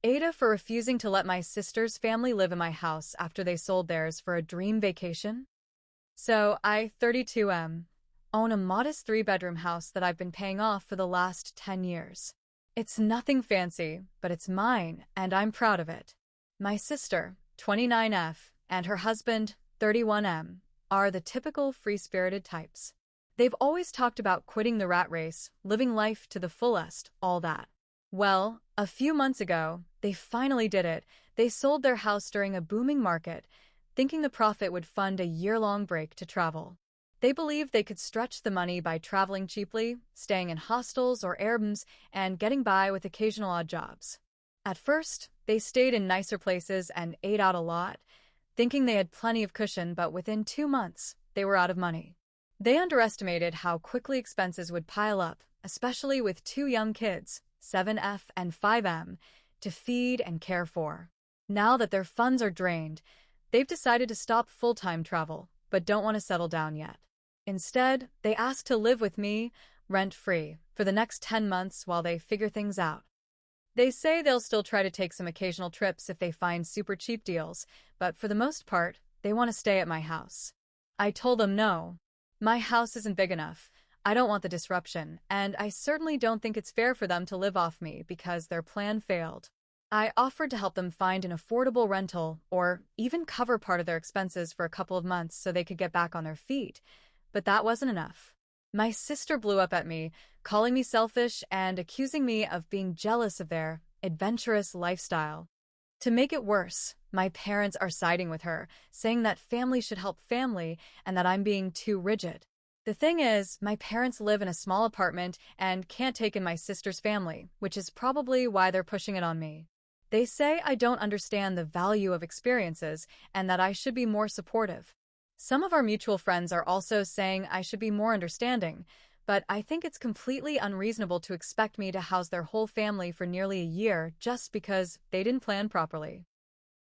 AITAH for refusing to let my sister's family live in my house after they sold theirs for a dream vacation. So I, 32M, own a modest three-bedroom house that I've been paying off for the last 10 years. It's nothing fancy, but it's mine, and I'm proud of it. My sister, 29F, and her husband, 31M, are the typical free-spirited types. They've always talked about quitting the rat race, living life to the fullest, all that. Well, a few months ago, they finally did it. They sold their house during a booming market, thinking the profit would fund a year-long break to travel. They believed they could stretch the money by traveling cheaply, staying in hostels or Airbnbs, and getting by with occasional odd jobs. At first, they stayed in nicer places and ate out a lot, thinking they had plenty of cushion, but within 2 months, they were out of money. They underestimated how quickly expenses would pile up, especially with 2 young kids, 7F and 5M, to feed and care for. Now that their funds are drained, they've decided to stop full-time travel, but don't want to settle down yet. Instead, they asked to live with me, rent-free, for the next 10 months while they figure things out. They say they'll still try to take some occasional trips if they find super cheap deals, but for the most part, they want to stay at my house. I told them no. My house isn't big enough. I don't want the disruption, and I certainly don't think it's fair for them to live off me because their plan failed. I offered to help them find an affordable rental or even cover part of their expenses for a couple of months so they could get back on their feet, but that wasn't enough. My sister blew up at me, calling me selfish and accusing me of being jealous of their adventurous lifestyle. To make it worse, my parents are siding with her, saying that family should help family and that I'm being too rigid. The thing is, my parents live in a small apartment and can't take in my sister's family, which is probably why they're pushing it on me. They say I don't understand the value of experiences and that I should be more supportive. Some of our mutual friends are also saying I should be more understanding, but I think it's completely unreasonable to expect me to house their whole family for nearly a year just because they didn't plan properly.